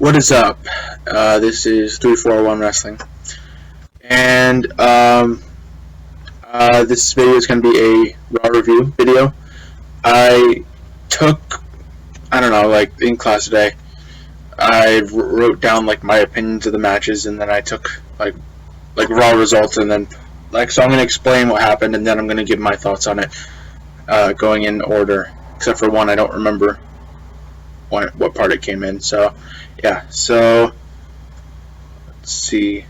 What is up? This is 341 Wrestling, and this video is going to be a Raw review video. I don't know, like in class today, I wrote down like my opinions of the matches, and then I took like Raw results, and then so I'm going to explain what happened, and then I'm going to give my thoughts on it, going in order, except for one I don't remember what part it came in. So yeah, so let's see.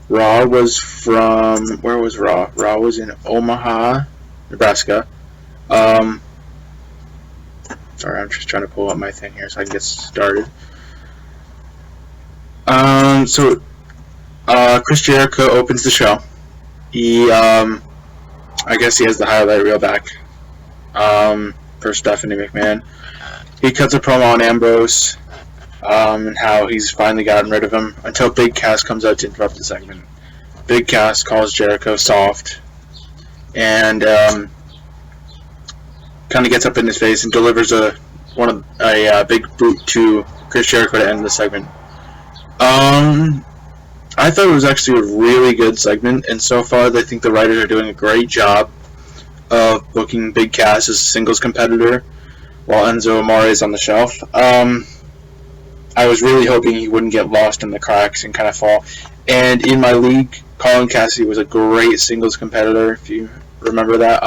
Raw was from, where was Raw? Raw was in Omaha, Nebraska. Sorry, I'm just trying to pull up my thing here so I can get started. So Chris Jericho opens the show. He, I guess he has the highlight reel back for Stephanie McMahon. He cuts a promo on Ambrose, and how he's finally gotten rid of him, until Big Cass comes out to interrupt the segment. Big Cass calls Jericho soft, and kind of gets up in his face and delivers a big boot to Chris Jericho to end the segment. I thought it was actually a really good segment, and so far I think the writers are doing a great job of booking Big Cass as a singles competitor while Enzo Amore is on the shelf. I was really hoping he wouldn't get lost in the cracks and kind of fall. And in my league, Colin Cassidy was a great singles competitor, if you remember that.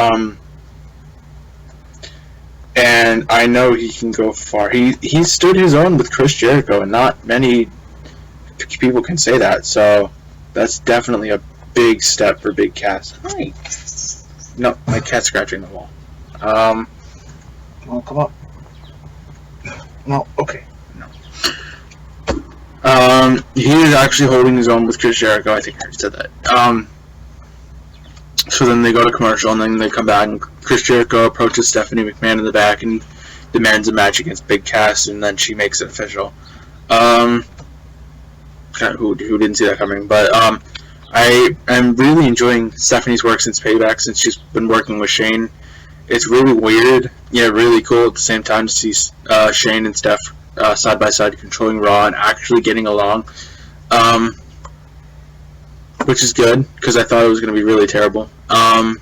And I know he can go far. He stood his own with Chris Jericho, and not many people can say that. So that's definitely a big step for Big Cass. Hi. No, my cat's scratching the wall. Come up. No, okay. No. He is actually holding his own with Chris Jericho. I think I already said that. So then they go to commercial, and then they come back, and Chris Jericho approaches Stephanie McMahon in the back and demands a match against Big Cass, and then she makes it official. Who didn't see that coming? But I am really enjoying Stephanie's work since Payback, since she's been working with Shane. It's really weird, yeah, really cool at the same time to see Shane and Steph side by side controlling Raw and actually getting along, which is good, because I thought it was going to be really terrible. Like,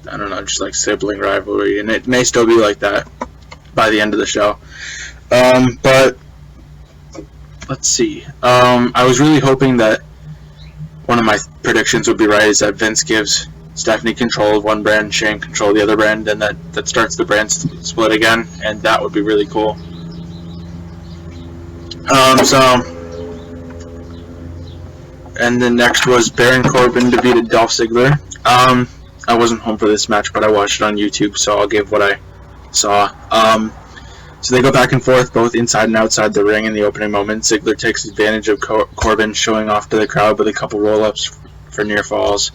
I don't know, just like sibling rivalry, and it may still be like that by the end of the show. But let's see. I was really hoping that one of my predictions would be right, is that Vince gives Stephanie control of one brand, Shane control the other brand, and that starts the brand split again, and that would be really cool. And then next was Baron Corbin defeated Dolph Ziggler. I wasn't home for this match, but I watched it on YouTube, so I'll give what I saw. So they go back and forth, both inside and outside the ring in the opening moment. Ziggler takes advantage of Corbin, showing off to the crowd with a couple roll-ups for near falls.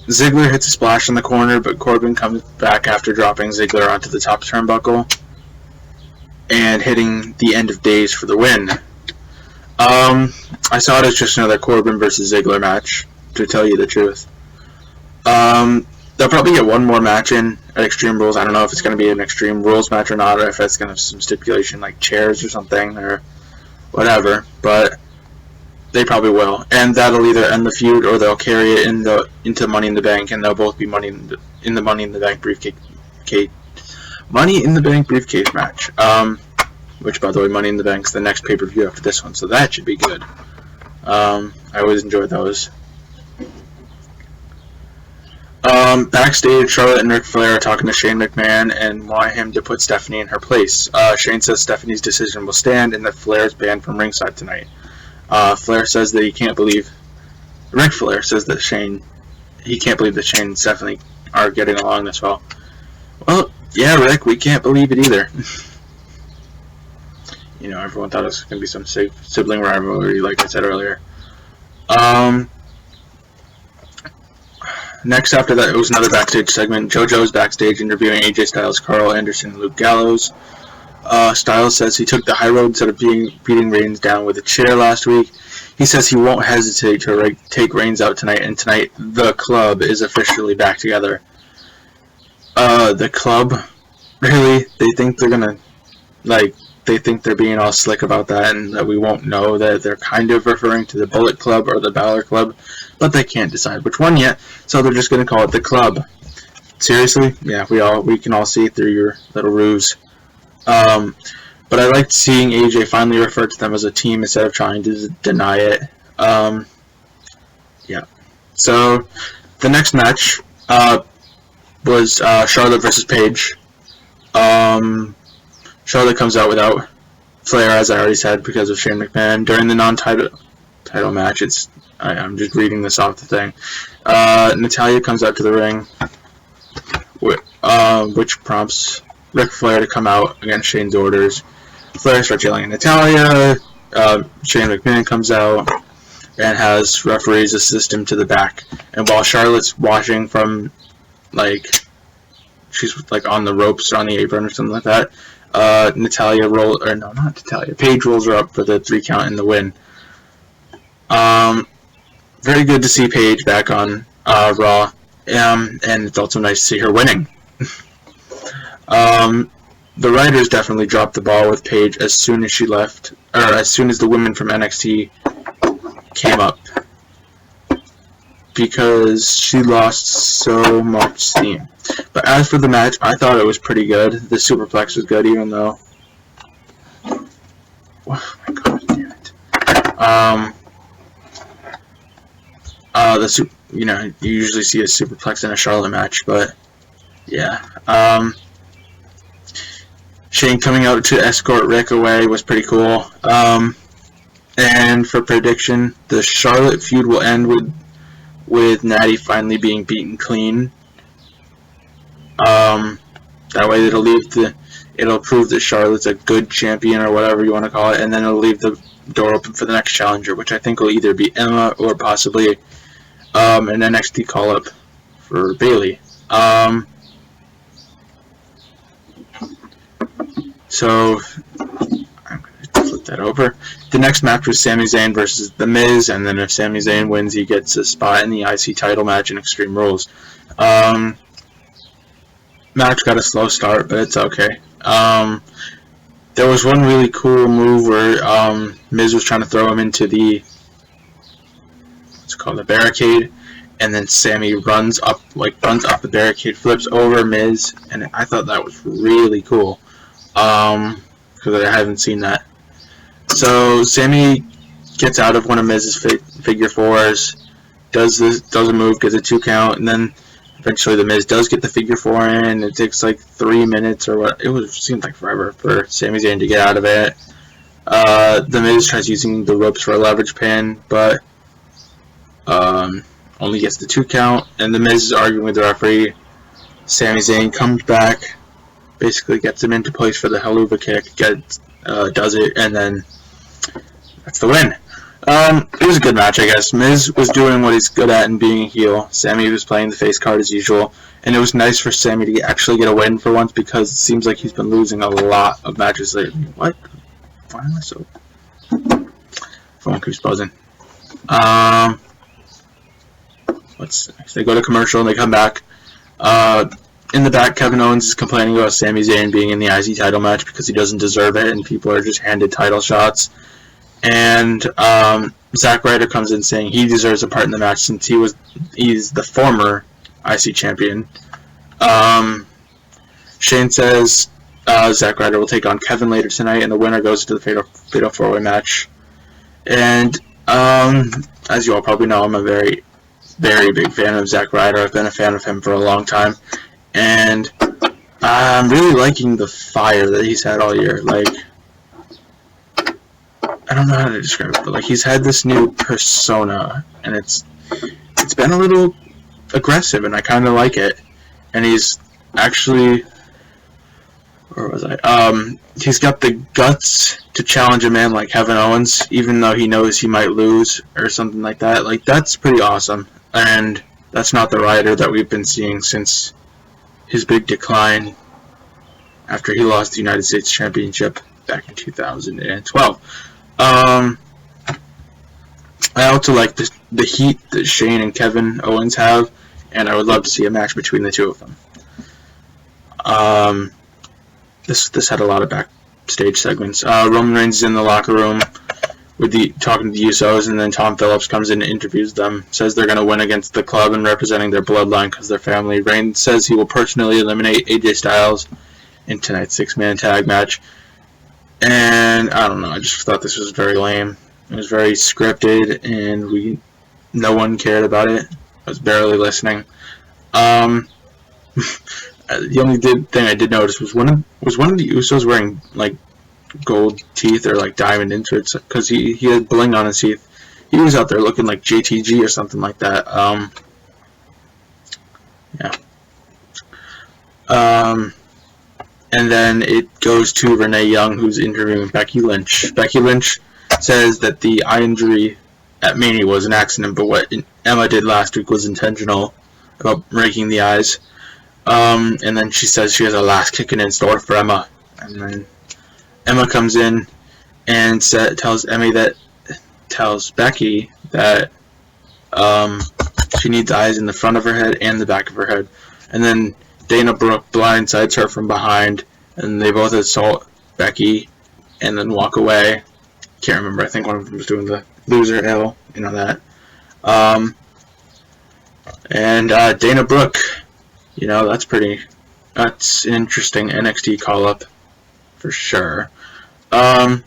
Ziggler hits a splash in the corner, but Corbin comes back after dropping Ziggler onto the top turnbuckle and hitting the end of days for the win. I saw it as just another Corbin versus Ziggler match, to tell you the truth. They'll probably get one more match in at Extreme Rules. I don't know if it's going to be an Extreme Rules match or not, or if it's going to have some stipulation like chairs or something, or whatever, but they probably will, and that'll either end the feud or they'll carry it into Money in the Bank, and they'll both be Money in the Money in the Bank briefcase match. Which, by the way, Money in the Bank's the next pay-per-view after this one, so that should be good. I always enjoy those. Backstage, Charlotte and Ric Flair are talking to Shane McMahon and want him to put Stephanie in her place. Shane says Stephanie's decision will stand and that Flair is banned from ringside tonight. Flair says that he can't believe... Ric Flair says that he can't believe that Shane and Stephanie are getting along this well. Well, yeah, Rick, we can't believe it either. You know, everyone thought it was going to be some sibling rivalry, like I said earlier. Next after that, it was another backstage segment. JoJo's backstage interviewing AJ Styles, Carl Anderson, and Luke Gallows. Styles says he took the high road instead of beating Reigns down with a chair last week. He says he won't hesitate to take Reigns out tonight, and tonight the club is officially back together. The club? Really? They think they're gonna like, they think they're being all slick about that, and that we won't know that they're kind of referring to the Bullet Club or the Balor Club, but they can't decide which one yet, so they're just going to call it the Club. Seriously? Yeah, we can all see through your little ruse. But I liked seeing AJ finally refer to them as a team instead of trying to deny it. Yeah. So, the next match was Charlotte versus Paige. Charlotte comes out without Flair, as I already said, because of Shane McMahon. During the non-title match, I'm just reading this off the thing. Natalya comes out to the ring, which prompts Ric Flair to come out against Shane's orders. Flair starts yelling at Natalya. Shane McMahon comes out and has referees assist him to the back. And while Charlotte's watching from, like, she's like on the ropes or on the apron or something like that, Paige rolls her up for the 3 count and the win. Very good to see Paige back on Raw, and it's also nice to see her winning. The Ryders definitely dropped the ball with Paige as soon as she left, or as soon as the women from NXT came up, because she lost so much steam. But as for the match, I thought it was pretty good. The superplex was good, even though... Oh my god, damn it. You usually see a superplex in a Charlotte match, but yeah. Shane coming out to escort Rick away was pretty cool. And for prediction, the Charlotte feud will end with Natty finally being beaten clean. That way it'll prove that Charlotte's a good champion or whatever you want to call it, and then it'll leave the door open for the next challenger, which I think will either be Emma or possibly an NXT call-up for Bayley. So I'm going to flip that over. The next match was Sami Zayn versus The Miz, and then if Sami Zayn wins, he gets a spot in the IC title match in Extreme Rules. Match got a slow start, but it's okay. There was one really cool move where Miz was trying to throw him into the barricade, and then Sami runs up the barricade, flips over Miz, and I thought that was really cool. Because I haven't seen that. So Sami gets out of one of Miz's figure fours, does a move, gets a 2 count, and then eventually the Miz does get the figure 4 in. It takes like 3 minutes or what. Seemed like forever for Sami Zayn to get out of it. The Miz tries using the ropes for a leverage pin, but only gets the 2 count, and the Miz is arguing with the referee. Sami Zayn comes back, basically gets him into place for the Helluva kick, does it, and then that's the win. It was a good match, I guess. Miz was doing what he's good at and being a heel. Sami was playing the face card as usual, and it was nice for Sami to actually get a win for once, because it seems like he's been losing a lot of matches lately. What? Why am I so... Phone keeps buzzing. What's next? They go to commercial and they come back. In the back, Kevin Owens is complaining about Sami Zayn being in the IC title match because he doesn't deserve it, and people are just handed title shots. And Zack Ryder comes in saying he deserves a part in the match since he's the former IC champion. Shane says Zack Ryder will take on Kevin later tonight, and the winner goes to the Fatal 4-Way match. And as you all probably know, I'm a very, very big fan of Zack Ryder. I've been a fan of him for a long time. And I'm really liking the fire that he's had all year. Like, I don't know how to describe it, but like he's had this new persona, and it's been a little aggressive, and I kind of like it. And he's actually, where was I? He's got the guts to challenge a man like Kevin Owens, even though he knows he might lose or something like that. Like, that's pretty awesome, and that's not the Ryder that we've been seeing since his big decline after he lost the United States Championship back in 2012. I also like the heat that Shane and Kevin Owens have, and I would love to see a match between the two of them. This had a lot of Backstage Segments. Roman Reigns is in the locker room with talking to the Usos, and then Tom Phillips comes in and interviews them, says they're going to win against the club and representing their bloodline because they're family. Reigns says he will personally eliminate AJ Styles in tonight's 6-man tag match. And I don't know, I just thought this was very lame. It was very scripted, and no one cared about it. I was barely listening. The only thing I did notice was one of the Usos wearing like gold teeth or like diamond inserts, because he had bling on his teeth. He was out there looking like JTG or something like that. And then it goes to Renee Young, who's interviewing Becky Lynch. Becky Lynch says that the eye injury at Mania was an accident, but what Emma did last week was intentional, about breaking the eyes. And then she says she has a last kicking in store for Emma. And then Emma comes in and tells Becky that she needs eyes in the front of her head and the back of her head. And then Dana Brooke blindsides her from behind, and they both assault Becky and then walk away. Can't remember. I think one of them was doing the loser L, that. And Dana Brooke, that's an interesting NXT call-up for sure. I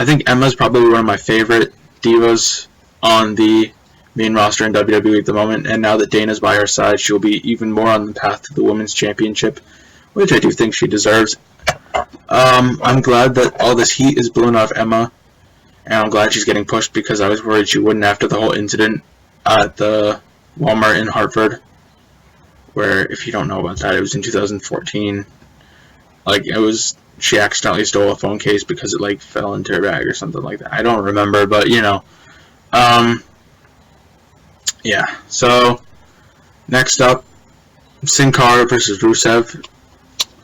think Emma's probably one of my favorite divas on the main roster in WWE at the moment, and now that Dana's by her side, she'll be even more on the path to the Women's Championship, which I do think she deserves. I'm glad that all this heat is blown off Emma, and I'm glad she's getting pushed, because I was worried she wouldn't after the whole incident at the Walmart in Hartford, where, if you don't know about that, it was in 2014. She accidentally stole a phone case because it fell into her bag or something like that. I don't remember, but yeah. So next up, Sin Cara versus Rusev.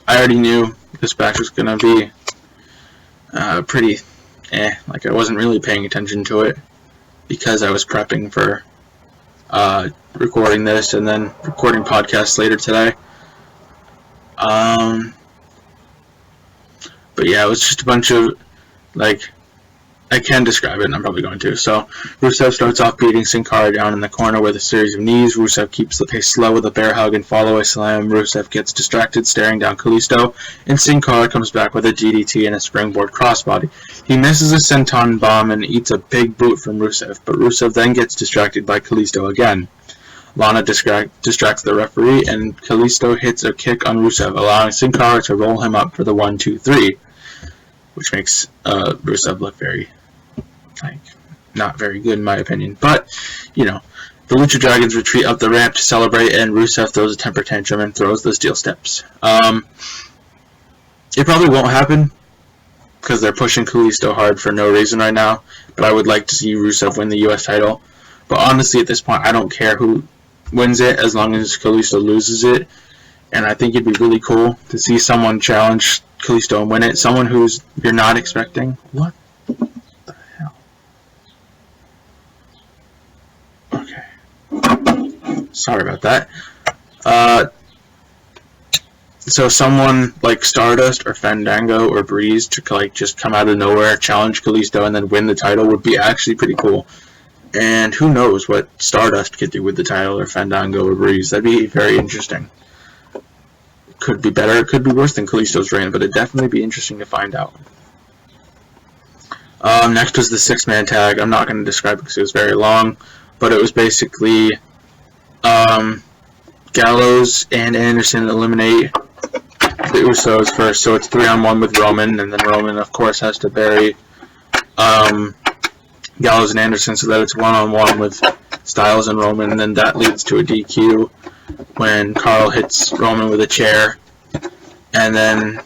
I already knew this match was gonna be pretty I wasn't really paying attention to it because I was prepping for recording this and then recording podcasts later today. But yeah, it was just a bunch of, I can describe it, and I'm probably going to. So, Rusev starts off beating Sin Cara down in the corner with a series of knees. Rusev keeps the pace slow with a bear hug and follow-away slam. Rusev gets distracted, staring down Kalisto, and Sin Cara comes back with a DDT and a springboard crossbody. He misses a senton bomb and eats a big boot from Rusev, but Rusev then gets distracted by Kalisto again. Lana distracts the referee, and Kalisto hits a kick on Rusev, allowing Sin Cara to roll him up for the 1-2-3, which makes Rusev look very, not very good in my opinion. But, the Lucha Dragons retreat up the ramp to celebrate, and Rusev throws a temper tantrum and throws the steel steps. It probably won't happen, because they're pushing Kalisto hard for no reason right now, but I would like to see Rusev win the US title. But honestly, at this point, I don't care who wins it as long as Kalisto loses it. And I think it'd be really cool to see someone challenge Kalisto and win it. Someone you're not expecting. What the hell? Okay. Sorry about that. So someone like Stardust or Fandango or Breeze to just come out of nowhere, challenge Kalisto, and then win the title would be actually pretty cool. And who knows what Stardust could do with the title, or Fandango or Breeze. That'd be very interesting. It could be better, it could be worse than Kalisto's reign, but it'd definitely be interesting to find out. Next was the 6-man tag. I'm not going to describe it because it was very long, but it was basically Gallows and Anderson eliminate the Usos first. So it's 3-on-1 with Roman, and then Roman, of course, has to bury Gallows and Anderson, so that it's 1-on-1 with Styles and Roman, and then that leads to a DQ when Carl hits Roman with a chair, and then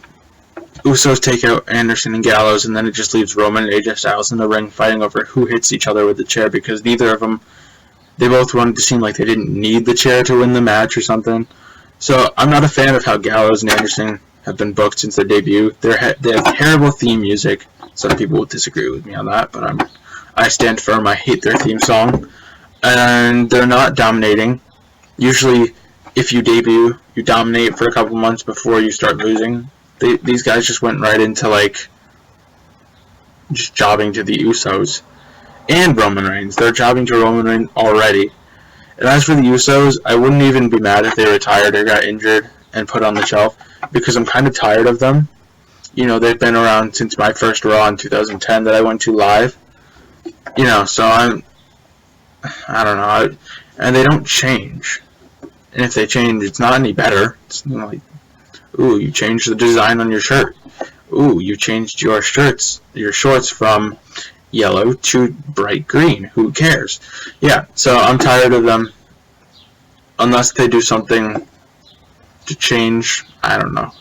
Usos take out Anderson and Gallows, and then it just leaves Roman and AJ Styles in the ring fighting over who hits each other with the chair, because neither of them, they both wanted to seem like they didn't need the chair to win the match or something. So I'm not a fan of how Gallows and Anderson have been booked since their debut. They have terrible theme music. Some people will disagree with me on that, but I stand firm. I hate their theme song. And they're not dominating. Usually, if you debut, you dominate for a couple months before you start losing. These guys just went right into, like, just jobbing to the Usos. And Roman Reigns. They're jobbing to Roman Reigns already. And as for the Usos, I wouldn't even be mad if they retired or got injured and put on the shelf, because I'm kind of tired of them. You know, they've been around since my first Raw in 2010 that I went to live. You know, so I don't know. And they don't change. And if they change, it's not any better. It's not like, ooh, you changed the design on your shirt. Ooh, you changed your shorts from yellow to bright green. Who cares? Yeah, so I'm tired of them. Unless they do something to change, I don't know.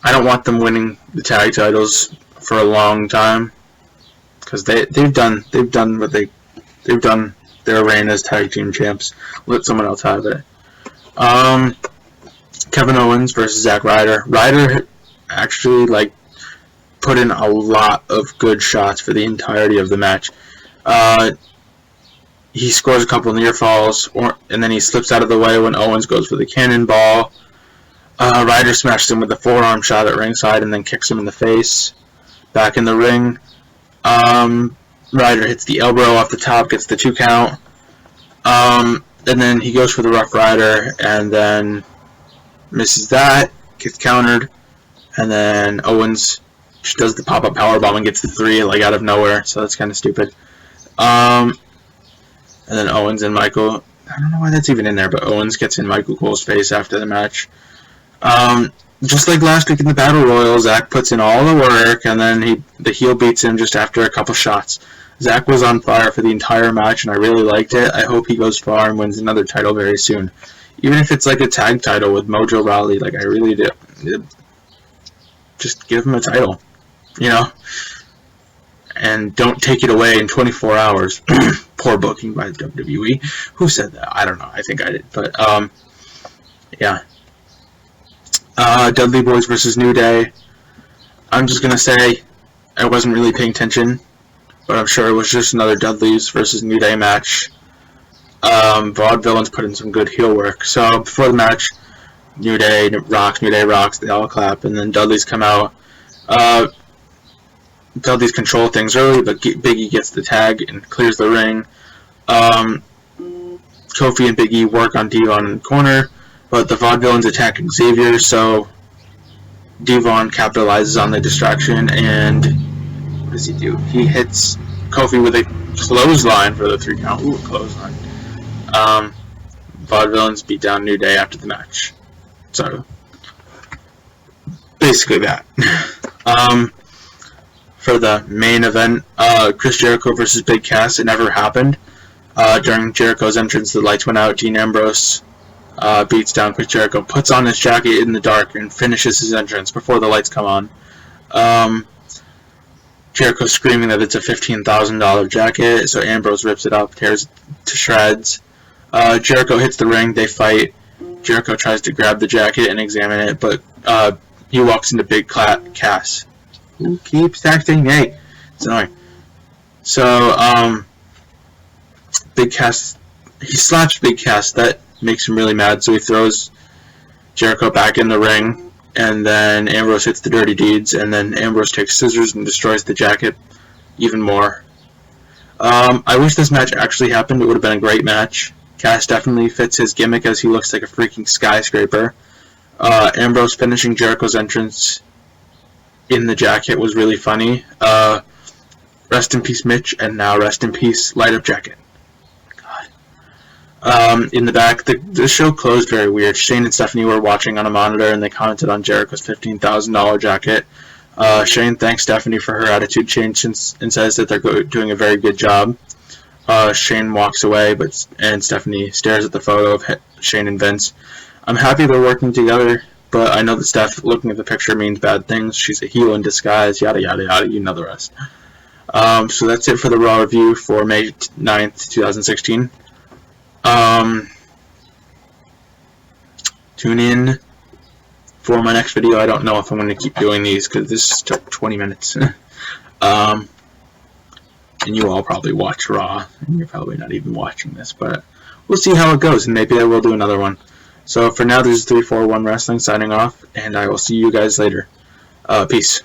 I don't want them winning the tag titles for a long time, because they've done their reign as tag team champs. Let someone else have it. Kevin Owens versus Zack Ryder. Ryder actually, like, put in a lot of good shots for the entirety of the match. He scores a couple near falls, and then he slips out of the way when Owens goes for the cannonball. Ryder smashes him with a forearm shot at ringside and then kicks him in the face. Back in the ring, Ryder hits the elbow off the top, gets the 2 count. And then he goes for the Rough Rider and then misses that, gets countered, and then Owens just does the pop-up powerbomb and gets the 3, like, out of nowhere, so that's kind of stupid. And then Owens and Michael, I don't know why that's even in there, but Owens gets in Michael Cole's face after the match. Just like last week in the Battle Royal, Zack puts in all the work, and then the heel beats him just after a couple shots. Zack was on fire for the entire match, and I really liked it. I hope he goes far and wins another title very soon. Even if it's like a tag title with Mojo Rawley, like, I really do. Just give him a title, you know? And don't take it away in 24 hours. Poor booking by WWE. Who said that? I don't know. I think I did. But, yeah. Dudley Boys versus New Day. I'm just going to say I wasn't really paying attention, but I'm sure it was just another Dudleys versus New Day match. Vaudevillains put in some good heel work. So before the match, New Day rocks, they all clap, and then Dudleys come out. Dudleys control things early, but Big E gets the tag and clears the ring. Kofi and Big E work on Devon in the corner, but the Vaudevillains attack Xavier, so Devon capitalizes on the distraction, and what does he do? He hits Kofi with a clothesline for the 3 count. Ooh, clothesline. Vaudevillains beat down New Day after the match. So, basically that. For the main event, Chris Jericho versus Big Cass, it never happened. During Jericho's entrance, the lights went out. Dean Ambrose beats down Chris Jericho, puts on his jacket in the dark, and finishes his entrance before the lights come on. Jericho screaming that it's a $15,000 jacket, so Ambrose rips it up, tears it to shreds. Jericho hits the ring, they fight. Jericho tries to grab the jacket and examine it, but he walks into Big Cass. Who keeps acting? Hey, it's annoying. So, Big Cass, he slaps Big Cass. That makes him really mad, so he throws Jericho back in the ring, and then Ambrose hits the dirty deeds, and then Ambrose takes scissors and destroys the jacket even more. I wish this match actually happened. It would have been a great match. Cass definitely fits his gimmick as he looks like a freaking skyscraper. Ambrose finishing Jericho's entrance in the jacket was really funny. Rest in peace, Mitch, and now rest in peace, Light Up Jacket. God. In the back, the show closed very weird. Shane and Stephanie were watching on a monitor, and they commented on Jericho's $15,000 jacket. Shane thanks Stephanie for her attitude change and says that they're doing a very good job. Shane walks away, and Stephanie stares at the photo of Shane and Vince. I'm happy they're working together, but I know that Steph looking at the picture means bad things. She's a heel in disguise, yada yada yada, you know the rest. So that's it for the Raw review for May 9th, 2016. Tune in for my next video. I don't know if I'm going to keep doing these because this took 20 minutes. And you all probably watch Raw, and you're probably not even watching this, but we'll see how it goes, and maybe I will do another one. So for now, this is 341 Wrestling signing off, and I will see you guys later. Peace.